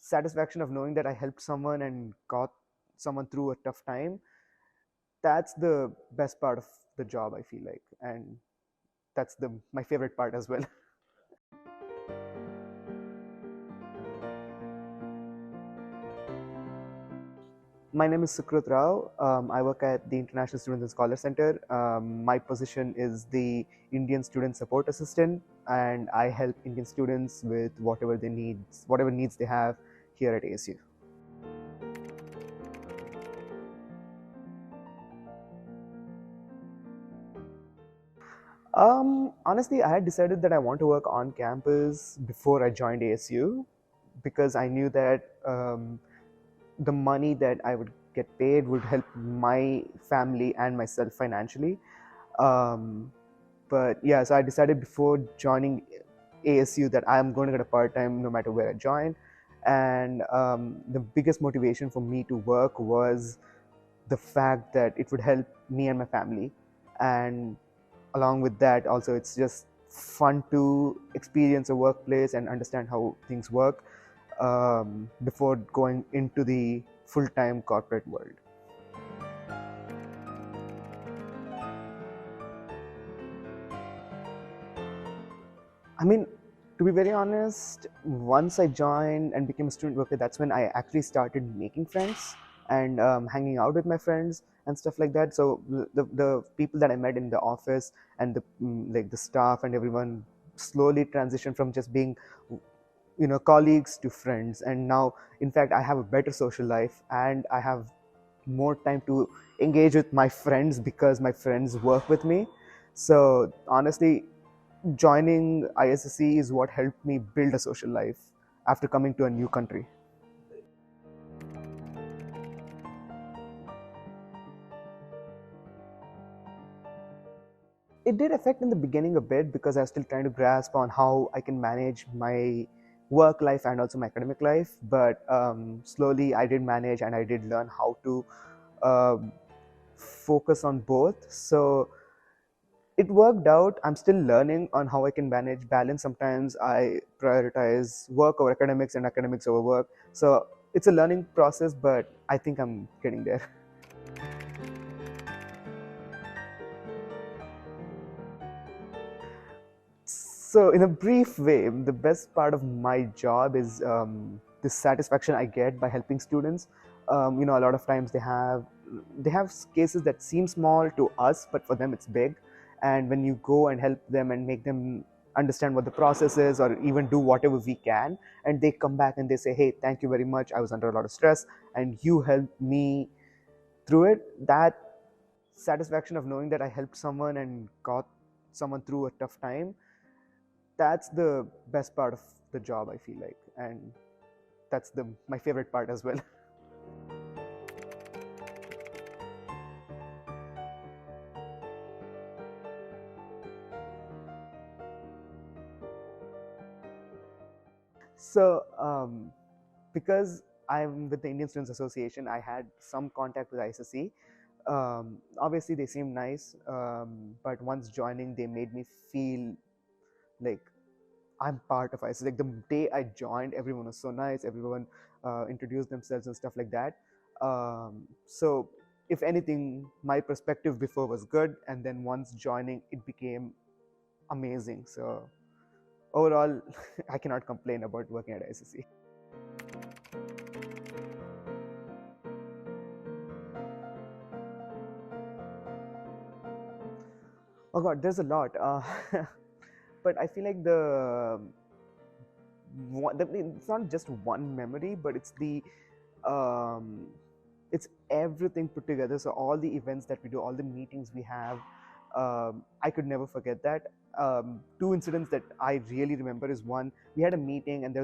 satisfaction of knowing that I helped someone and got someone through a tough time, that's the best part of the job, I feel like. And that's my favorite part as well. My name is Sukruth. I work at the International Students and Scholar Center. My position is the Indian Student Support Assistant, and I help Indian students with whatever needs they have here at ASU. Honestly, I had decided that I want to work on campus before I joined ASU because I knew that the money that I would get paid would help my family and myself financially. Um, but yeah, so I decided before joining ASU that I'm going to get a part time no matter where I join. And the biggest motivation for me to work was the fact that it would help me and my family. And along with that, also, it's just fun to experience a workplace and understand how things work before going into the full time corporate world. I mean, to be very honest, once I joined and became a student worker, that's when I actually started making friends and hanging out with my friends and stuff like that. So the people that I met in the office and the staff and everyone slowly transitioned from just being colleagues to friends. And now, in fact, I have a better social life and I have more time to engage with my friends because my friends work with me. So honestly, joining ISSC is what helped me build a social life after coming to a new country. It did affect in the beginning a bit because I was still trying to grasp on how I can manage my work life and also my academic life. But slowly I did manage and I did learn how to uh, focus on both. So it worked out. I'm still learning on how I can manage balance. Sometimes I prioritize work over academics and academics over work. So it's a learning process, but I think I'm getting there. So, in a brief way, the best part of my job is the satisfaction I get by helping students. A lot of times they have cases that seem small to us, but for them it's big. And when you go and help them and make them understand what the process is, or even do whatever we can, and they come back and they say, "Hey, thank you very much. I was under a lot of stress, and you helped me through it." That satisfaction of knowing that I helped someone and got someone through a tough time, that's the best part of the job, I feel like. And that's my favorite part as well. So because I'm with the Indian Students Association, I had some contact with ISSC. Obviously they seemed nice, but once joining they made me feel like I'm part of ISSC. Like the day I joined, everyone was so nice. Everyone introduced themselves and stuff like that. So, if anything, my perspective before was good, and then once joining, it became amazing. So, overall, I cannot complain about working at ISSC. Oh God, there's a lot. But I feel like it's not just one memory, but um, it's everything put together. So all the events that we do, all the meetings we have, I could never forget that. Two incidents that I really remember is, one, we had a meeting and there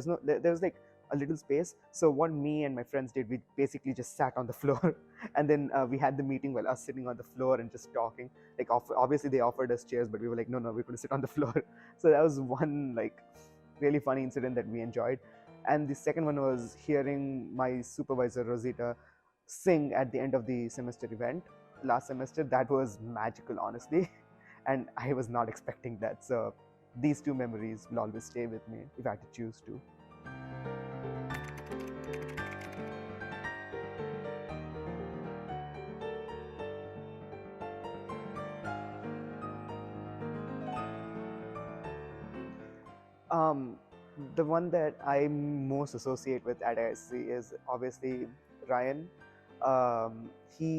was like a little space. So what me and my friends did, we basically just sat on the floor, and then we had the meeting while us sitting on the floor and just talking. Like obviously they offered us chairs, but we were like, no, we're going to sit on the floor. So that was one like really funny incident that we enjoyed. And the second one was hearing my supervisor Rosita sing at the end of the semester event last semester. That was magical, honestly. And I was not expecting that. So these two memories will always stay with me if I had to choose to. Um, the one that I most associate with at ISSC is obviously Ryan. He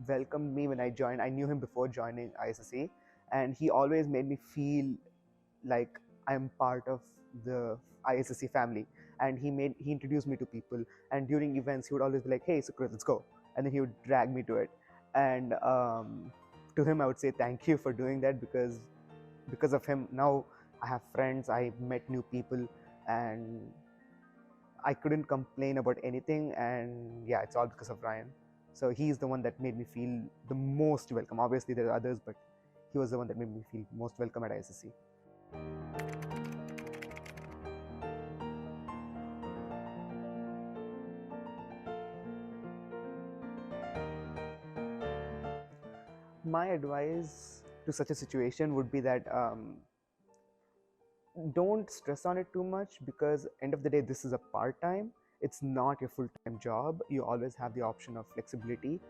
welcomed me when I joined. I knew him before joining ISSC, and he always made me feel like I'm part of the ISSC family. And he introduced me to people. And during events, he would always be like, "Hey, Sukruth, let's go," and then he would drag me to it. And to him, I would say thank you for doing that, because of him now I have friends, I met new people, and I couldn't complain about anything. And yeah, it's all because of Ryan. So he's the one that made me feel the most welcome. Obviously there are others, but he was the one that made me feel most welcome at ISSC. My advice to such a situation would be that don't stress on it too much, because end of the day this is a part-time, it's not your full-time job. You always have the option of flexibility.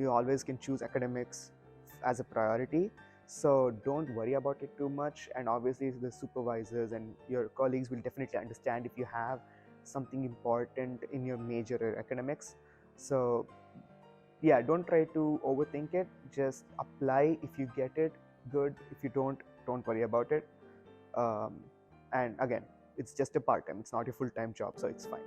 You always can choose academics as a priority, so don't worry about it too much. And obviously the supervisors and your colleagues will definitely understand if you have something important in your major or academics. So yeah, don't try to overthink it, just apply. If you get it, good. If you don't worry about it. um, and again, it's just a part-time, it's not your full-time job, so it's fine.